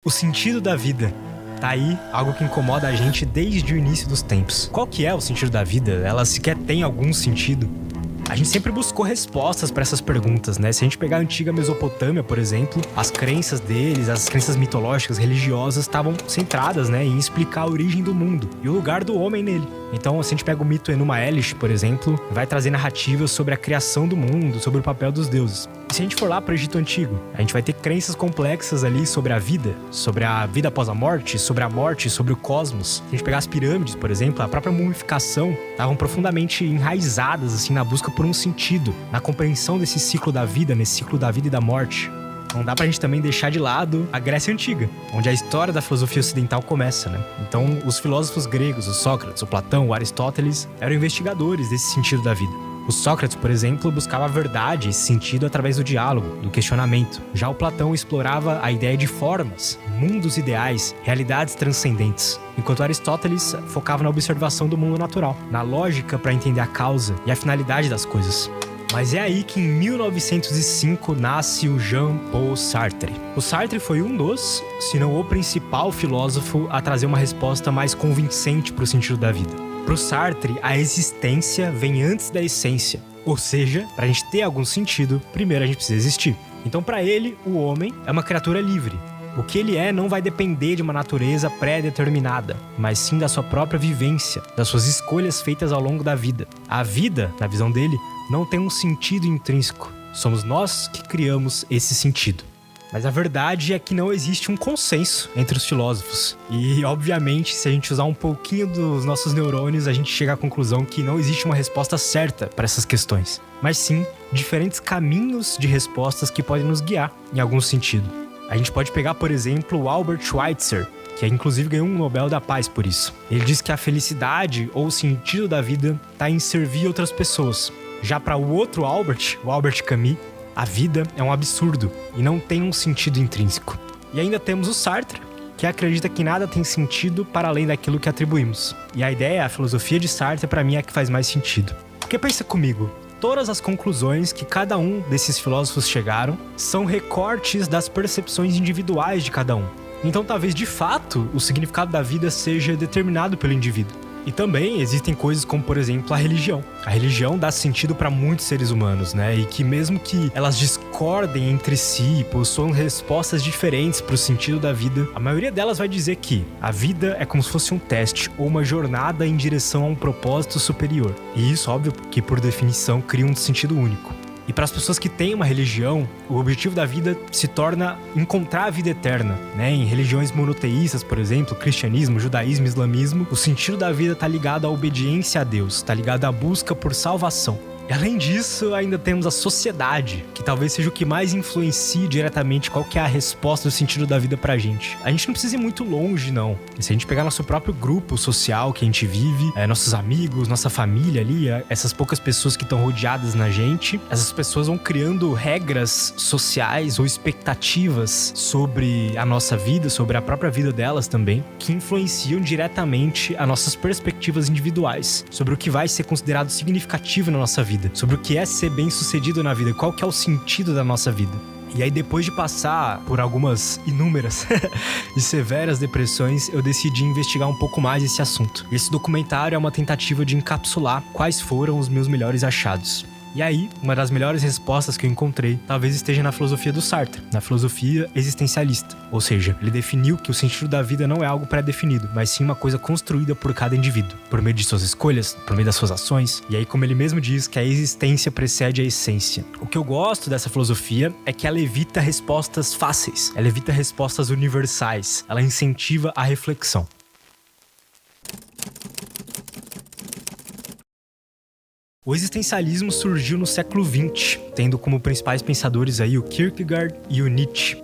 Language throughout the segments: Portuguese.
O sentido da vida. Tá aí algo que incomoda a gente desde o início dos tempos. Qual que é o sentido da vida? Ela sequer tem algum sentido? A gente sempre buscou respostas para essas perguntas, né? Se a gente pegar a antiga Mesopotâmia, por exemplo, as crenças deles, as crenças mitológicas, religiosas, estavam centradas, né, em explicar a origem do mundo e o lugar do homem nele. Então, se a gente pega o mito Enuma Elish, por exemplo, vai trazer narrativas sobre a criação do mundo, sobre o papel dos deuses. E se a gente for lá para o Egito Antigo, a gente vai ter crenças complexas ali sobre a vida após a morte, sobre o cosmos. Se a gente pegar as pirâmides, por exemplo, a própria mumificação, estavam profundamente enraizadas assim na busca por um sentido, na compreensão desse ciclo da vida, nesse ciclo da vida e da morte. Não dá pra gente também deixar de lado a Grécia Antiga, onde a história da filosofia ocidental começa, né? Então, os filósofos gregos, o Sócrates, o Platão, o Aristóteles, eram investigadores desse sentido da vida. O Sócrates, por exemplo, buscava a verdade, esse sentido, através do diálogo, do questionamento. Já o Platão explorava a ideia de formas, mundos ideais, realidades transcendentes. Enquanto Aristóteles focava na observação do mundo natural, na lógica para entender a causa e a finalidade das coisas. Mas é aí que em 1905 nasce o Jean-Paul Sartre. O Sartre foi um dos, se não o principal filósofo a trazer uma resposta mais convincente para o sentido da vida. Para o Sartre, a existência vem antes da essência. Ou seja, para a gente ter algum sentido, primeiro a gente precisa existir. Então, para ele, o homem é uma criatura livre. O que ele é não vai depender de uma natureza pré-determinada, mas sim da sua própria vivência, das suas escolhas feitas ao longo da vida. A vida, na visão dele, não tem um sentido intrínseco. Somos nós que criamos esse sentido. Mas a verdade é que não existe um consenso entre os filósofos. E, obviamente, se a gente usar um pouquinho dos nossos neurônios, a gente chega à conclusão que não existe uma resposta certa para essas questões. Mas sim, diferentes caminhos de respostas que podem nos guiar em algum sentido. A gente pode pegar, por exemplo, o Albert Schweitzer, que inclusive ganhou um Nobel da Paz por isso. Ele diz que a felicidade ou o sentido da vida está em servir outras pessoas. Já para o outro Albert, o Albert Camus, a vida é um absurdo e não tem um sentido intrínseco. E ainda temos o Sartre, que acredita que nada tem sentido para além daquilo que atribuímos. E a ideia, a filosofia de Sartre, para mim é a que faz mais sentido. Porque pensa comigo, todas as conclusões que cada um desses filósofos chegaram são recortes das percepções individuais de cada um. Então talvez de fato o significado da vida seja determinado pelo indivíduo. E também existem coisas como, por exemplo, a religião. A religião dá sentido para muitos seres humanos, né? E que mesmo que elas discordem entre si, possuam respostas diferentes para o sentido da vida, a maioria delas vai dizer que a vida é como se fosse um teste ou uma jornada em direção a um propósito superior. E isso, óbvio, que por definição cria um sentido único. E para as pessoas que têm uma religião, o objetivo da vida se torna encontrar a vida eterna, né? Em religiões monoteístas, por exemplo, cristianismo, judaísmo, islamismo, o sentido da vida está ligado à obediência a Deus, está ligado à busca por salvação. E além disso, ainda temos a sociedade, que talvez seja o que mais influencie diretamente qual que é a resposta do sentido da vida pra gente. A gente não precisa ir muito longe, não. Se a gente pegar nosso próprio grupo social que a gente vive, nossos amigos, nossa família ali, essas poucas pessoas que estão rodeadas na gente, essas pessoas vão criando regras sociais ou expectativas sobre a nossa vida, sobre a própria vida delas também, que influenciam diretamente as nossas perspectivas individuais, sobre o que vai ser considerado significativo na nossa vida, sobre o que é ser bem-sucedido na vida, qual que é o sentido da nossa vida. E aí, depois de passar por algumas inúmeras e severas depressões, eu decidi investigar um pouco mais esse assunto. Esse documentário é uma tentativa de encapsular quais foram os meus melhores achados. E aí, uma das melhores respostas que eu encontrei talvez esteja na filosofia do Sartre, na filosofia existencialista. Ou seja, ele definiu que o sentido da vida não é algo pré-definido, mas sim uma coisa construída por cada indivíduo, por meio de suas escolhas, por meio das suas ações. E aí, como ele mesmo diz, que a existência precede a essência. O que eu gosto dessa filosofia é que ela evita respostas fáceis, ela evita respostas universais, ela incentiva a reflexão. O existencialismo surgiu no século XX, tendo como principais pensadores aí o Kierkegaard e o Nietzsche.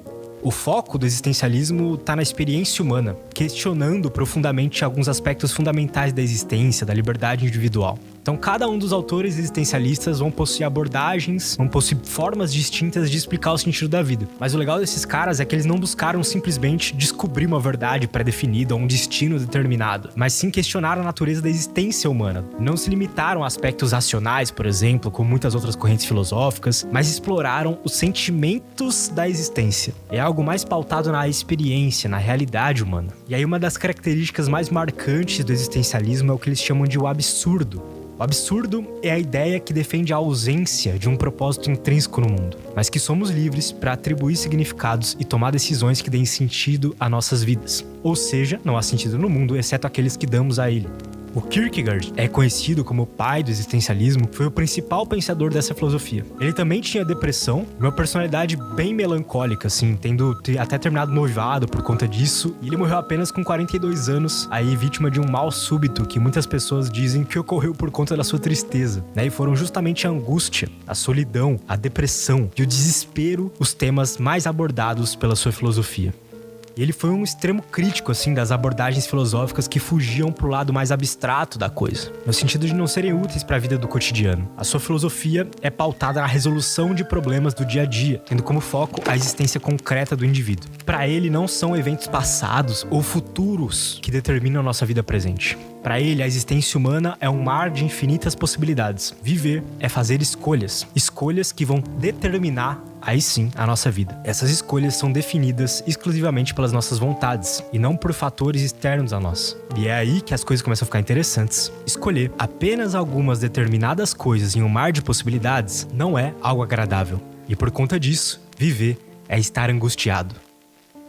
O foco do existencialismo está na experiência humana, questionando profundamente alguns aspectos fundamentais da existência, da liberdade individual. Então, cada um dos autores existencialistas vão possuir abordagens, vão possuir formas distintas de explicar o sentido da vida. Mas o legal desses caras é que eles não buscaram simplesmente descobrir uma verdade pré-definida ou um destino determinado, mas sim questionaram a natureza da existência humana. Não se limitaram a aspectos racionais, por exemplo, como muitas outras correntes filosóficas, mas exploraram os sentimentos da existência. É algo mais pautado na experiência, na realidade humana. E aí uma das características mais marcantes do existencialismo é o que eles chamam de o absurdo. O absurdo é a ideia que defende a ausência de um propósito intrínseco no mundo, mas que somos livres para atribuir significados e tomar decisões que deem sentido a nossas vidas. Ou seja, não há sentido no mundo, exceto aqueles que damos a ele. O Kierkegaard é conhecido como o pai do existencialismo, foi o principal pensador dessa filosofia. Ele também tinha depressão, uma personalidade bem melancólica, assim, tendo até terminado noivado por conta disso, e ele morreu apenas com 42 anos, aí vítima de um mal súbito que muitas pessoas dizem que ocorreu por conta da sua tristeza, né? E foram justamente a angústia, a solidão, a depressão e o desespero os temas mais abordados pela sua filosofia. E ele foi um extremo crítico, assim, das abordagens filosóficas que fugiam pro lado mais abstrato da coisa, no sentido de não serem úteis para a vida do cotidiano. A sua filosofia é pautada na resolução de problemas do dia a dia, tendo como foco a existência concreta do indivíduo. Para ele, não são eventos passados ou futuros que determinam a nossa vida presente. Para ele, a existência humana é um mar de infinitas possibilidades. Viver é fazer escolhas. Escolhas que vão determinar, aí sim, a nossa vida. Essas escolhas são definidas exclusivamente pelas nossas vontades e não por fatores externos a nós. E é aí que as coisas começam a ficar interessantes. Escolher apenas algumas determinadas coisas em um mar de possibilidades não é algo agradável. E por conta disso, viver é estar angustiado.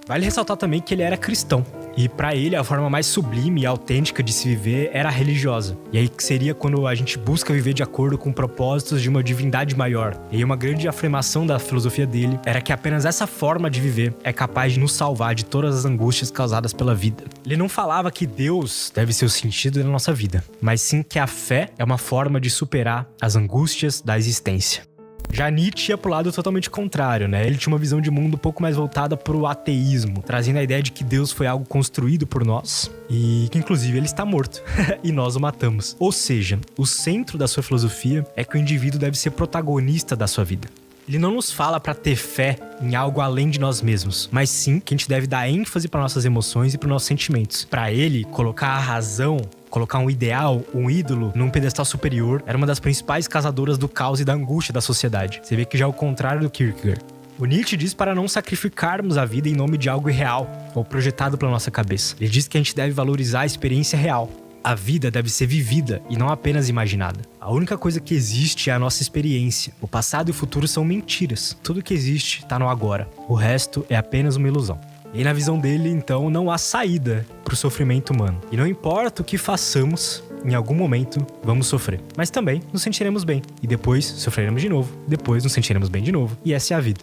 Vale ressaltar também que ele era cristão. E para ele, a forma mais sublime e autêntica de se viver era religiosa. E aí que seria quando a gente busca viver de acordo com propósitos de uma divindade maior. E aí uma grande afirmação da filosofia dele era que apenas essa forma de viver é capaz de nos salvar de todas as angústias causadas pela vida. Ele não falava que Deus deve ser o sentido da nossa vida, mas sim que a fé é uma forma de superar as angústias da existência. Já Nietzsche ia pro lado totalmente contrário, né? Ele tinha uma visão de mundo um pouco mais voltada pro ateísmo, trazendo a ideia de que Deus foi algo construído por nós e que, inclusive, ele está morto e nós o matamos. Ou seja, o centro da sua filosofia é que o indivíduo deve ser protagonista da sua vida. Ele não nos fala para ter fé em algo além de nós mesmos, mas sim que a gente deve dar ênfase para nossas emoções e para nossos sentimentos. Para ele, colocar a razão, colocar um ideal, um ídolo, num pedestal superior, era uma das principais causadoras do caos e da angústia da sociedade. Você vê que já é o contrário do Kierkegaard. O Nietzsche diz para não sacrificarmos a vida em nome de algo irreal ou projetado pela nossa cabeça. Ele diz que a gente deve valorizar a experiência real. A vida deve ser vivida e não apenas imaginada. A única coisa que existe é a nossa experiência. O passado e o futuro são mentiras. Tudo que existe está no agora. O resto é apenas uma ilusão. E na visão dele, então, não há saída para o sofrimento humano. E não importa o que façamos, em algum momento vamos sofrer. Mas também nos sentiremos bem. E depois sofreremos de novo. Depois nos sentiremos bem de novo. E essa é a vida.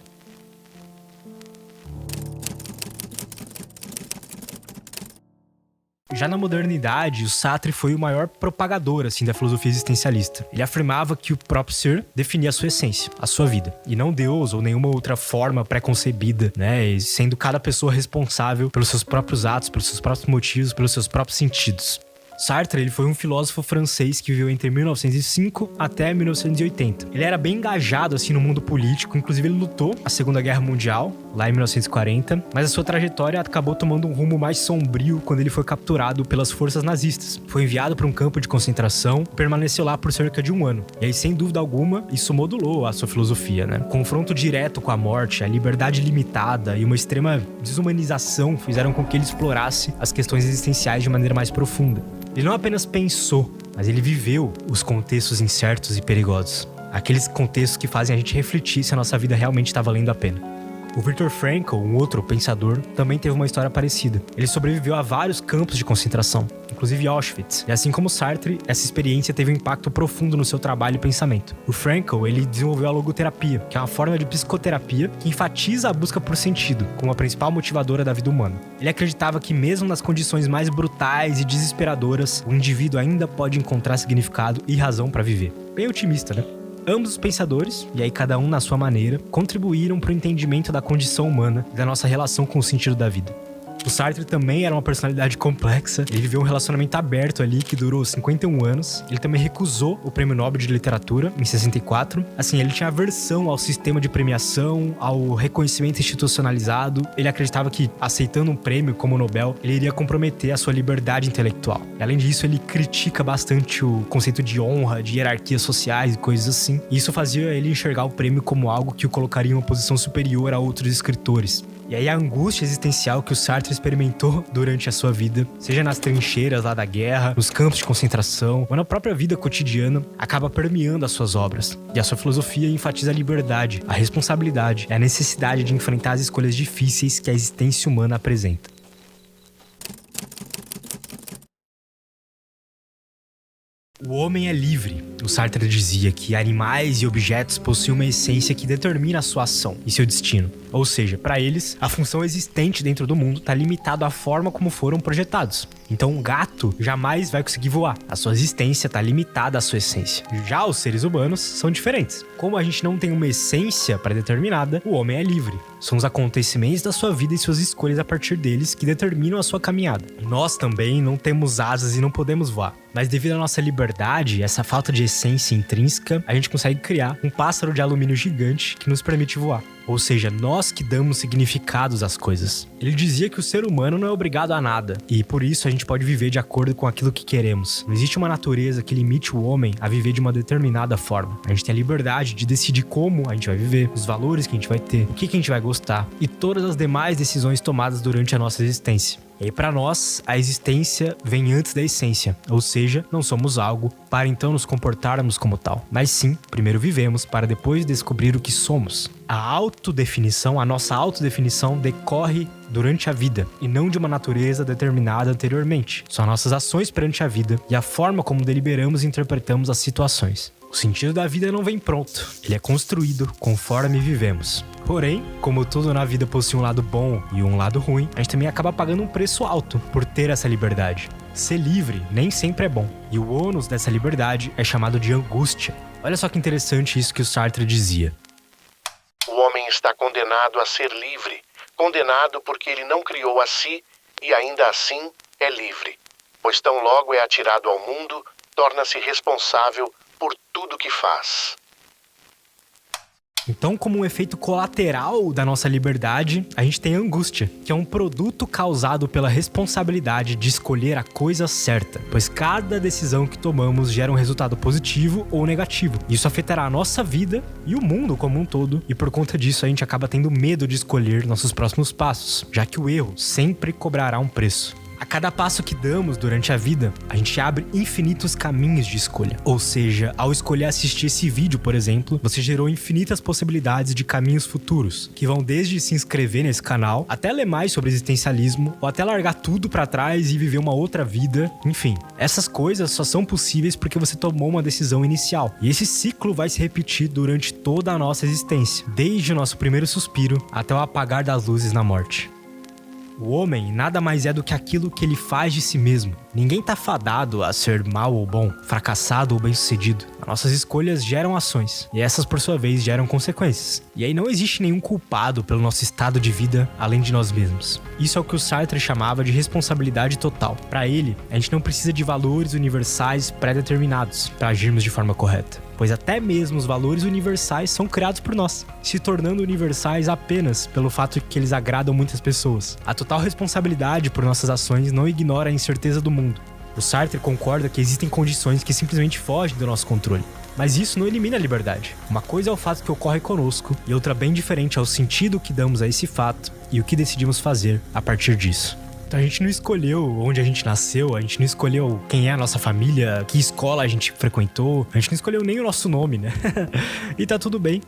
Já na modernidade, o Sartre foi o maior propagador assim, da filosofia existencialista. Ele afirmava que o próprio ser definia a sua essência, a sua vida, e não Deus ou nenhuma outra forma pré-concebida, né? E sendo cada pessoa responsável pelos seus próprios atos, pelos seus próprios motivos, pelos seus próprios sentidos. Sartre, ele foi um filósofo francês que viveu entre 1905 até 1980. Ele era bem engajado assim no mundo político, inclusive ele lutou a Segunda Guerra Mundial, lá em 1940, mas a sua trajetória acabou tomando um rumo mais sombrio quando ele foi capturado pelas forças nazistas. Foi enviado para um campo de concentração, permaneceu lá por cerca de um ano. E aí, sem dúvida alguma, isso modulou a sua filosofia, né? O confronto direto com a morte, a liberdade limitada e uma extrema desumanização fizeram com que ele explorasse as questões existenciais de maneira mais profunda. Ele não apenas pensou, mas ele viveu os contextos incertos e perigosos. Aqueles contextos que fazem a gente refletir se a nossa vida realmente está valendo a pena. O Viktor Frankl, um outro pensador, também teve uma história parecida. Ele sobreviveu a vários campos de concentração, inclusive Auschwitz. E assim como Sartre, essa experiência teve um impacto profundo no seu trabalho e pensamento. O Frankl, ele desenvolveu a logoterapia, que é uma forma de psicoterapia que enfatiza a busca por sentido, como a principal motivadora da vida humana. Ele acreditava que mesmo nas condições mais brutais e desesperadoras, o indivíduo ainda pode encontrar significado e razão para viver. Bem otimista, né? Ambos os pensadores, e aí cada um na sua maneira, contribuíram para o entendimento da condição humana e da nossa relação com o sentido da vida. O Sartre também era uma personalidade complexa. Ele viveu um relacionamento aberto ali que durou 51 anos. Ele também recusou o Prêmio Nobel de Literatura em 64. Assim, ele tinha aversão ao sistema de premiação, ao reconhecimento institucionalizado. Ele acreditava que, aceitando um prêmio como o Nobel, ele iria comprometer a sua liberdade intelectual. E, além disso, ele critica bastante o conceito de honra, de hierarquias sociais e coisas assim. E isso fazia ele enxergar o prêmio como algo que o colocaria em uma posição superior a outros escritores. E aí a angústia existencial que o Sartre experimentou durante a sua vida, seja nas trincheiras lá da guerra, nos campos de concentração, ou na própria vida cotidiana, acaba permeando as suas obras. E a sua filosofia enfatiza a liberdade, a responsabilidade e a necessidade de enfrentar as escolhas difíceis que a existência humana apresenta. O homem é livre. O Sartre dizia que animais e objetos possuem uma essência que determina a sua ação e seu destino. Ou seja, para eles, a função existente dentro do mundo está limitada à forma como foram projetados. Então um gato jamais vai conseguir voar. A sua existência está limitada à sua essência. Já os seres humanos são diferentes. Como a gente não tem uma essência pré-determinada, o homem é livre. São os acontecimentos da sua vida e suas escolhas a partir deles que determinam a sua caminhada. Nós também não temos asas e não podemos voar. Mas devido à nossa liberdade, essa falta de essência intrínseca, a gente consegue criar um pássaro de alumínio gigante que nos permite voar. Ou seja, nós que damos significados às coisas. Ele dizia que o ser humano não é obrigado a nada, e por isso a gente pode viver de acordo com aquilo que queremos. Não existe uma natureza que limite o homem a viver de uma determinada forma. A gente tem a liberdade de decidir como a gente vai viver, os valores que a gente vai ter, o que a gente vai gostar, e todas as demais decisões tomadas durante a nossa existência. E para nós, a existência vem antes da essência, ou seja, não somos algo para então nos comportarmos como tal. Mas sim, primeiro vivemos para depois descobrir o que somos. A nossa autodefinição decorre durante a vida e não de uma natureza determinada anteriormente. São nossas ações perante a vida e a forma como deliberamos e interpretamos as situações. O sentido da vida não vem pronto, ele é construído conforme vivemos. Porém, como tudo na vida possui um lado bom e um lado ruim, a gente também acaba pagando um preço alto por ter essa liberdade. Ser livre nem sempre é bom, e o ônus dessa liberdade é chamado de angústia. Olha só que interessante isso que o Sartre dizia. O homem está condenado a ser livre, condenado porque ele não criou a si e ainda assim é livre. Pois tão logo é atirado ao mundo, torna-se responsável por tudo que faz. Então, como um efeito colateral da nossa liberdade, a gente tem a angústia, que é um produto causado pela responsabilidade de escolher a coisa certa, pois cada decisão que tomamos gera um resultado positivo ou negativo. Isso afetará a nossa vida e o mundo como um todo, e por conta disso a gente acaba tendo medo de escolher nossos próximos passos, já que o erro sempre cobrará um preço. A cada passo que damos durante a vida, a gente abre infinitos caminhos de escolha. Ou seja, ao escolher assistir esse vídeo, por exemplo, você gerou infinitas possibilidades de caminhos futuros, que vão desde se inscrever nesse canal, até ler mais sobre existencialismo, ou até largar tudo pra trás e viver uma outra vida. Enfim, essas coisas só são possíveis porque você tomou uma decisão inicial. E esse ciclo vai se repetir durante toda a nossa existência, desde o nosso primeiro suspiro até o apagar das luzes na morte. O homem nada mais é do que aquilo que ele faz de si mesmo. Ninguém tá fadado a ser mal ou bom, fracassado ou bem-sucedido. As nossas escolhas geram ações, e essas, por sua vez, geram consequências. E aí não existe nenhum culpado pelo nosso estado de vida além de nós mesmos. Isso é o que o Sartre chamava de responsabilidade total. Para ele, a gente não precisa de valores universais pré-determinados para agirmos de forma correta, pois até mesmo os valores universais são criados por nós, se tornando universais apenas pelo fato de que eles agradam muitas pessoas. A total responsabilidade por nossas ações não ignora a incerteza do mundo. O Sartre concorda que existem condições que simplesmente fogem do nosso controle. Mas isso não elimina a liberdade. Uma coisa é o fato que ocorre conosco, e outra bem diferente é o sentido que damos a esse fato e o que decidimos fazer a partir disso. Então a gente não escolheu onde a gente nasceu, a gente não escolheu quem é a nossa família, que escola a gente frequentou, a gente não escolheu nem o nosso nome, né? E tá tudo bem.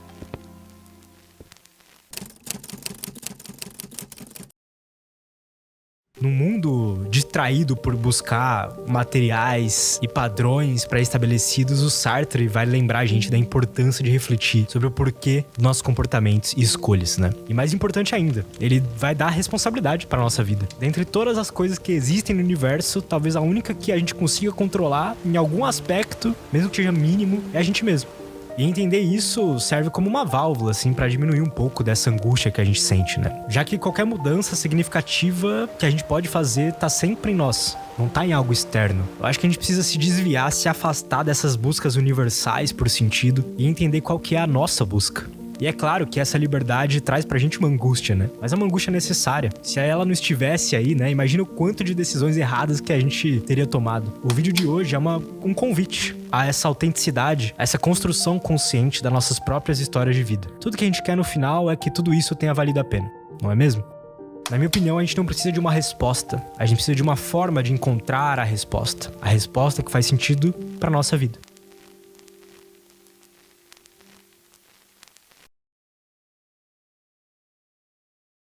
No mundo distraído por buscar materiais e padrões pré-estabelecidos, o Sartre vai lembrar a gente da importância de refletir sobre o porquê dos nossos comportamentos e escolhas, né? E mais importante ainda, ele vai dar responsabilidade para nossa vida. Dentre todas as coisas que existem no universo, talvez a única que a gente consiga controlar em algum aspecto, mesmo que seja mínimo, é a gente mesmo. E entender isso serve como uma válvula, assim, pra diminuir um pouco dessa angústia que a gente sente, né? Já que qualquer mudança significativa que a gente pode fazer tá sempre em nós, não tá em algo externo. Eu acho que a gente precisa se desviar, se afastar dessas buscas universais por sentido e entender qual que é a nossa busca. E é claro que essa liberdade traz pra gente uma angústia, né? Mas é uma angústia necessária. Se ela não estivesse aí, né? Imagina o quanto de decisões erradas que a gente teria tomado. O vídeo de hoje é um convite a essa autenticidade, a essa construção consciente das nossas próprias histórias de vida. Tudo que a gente quer no final é que tudo isso tenha valido a pena, não é mesmo? Na minha opinião, a gente não precisa de uma resposta. A gente precisa de uma forma de encontrar a resposta. A resposta que faz sentido pra nossa vida.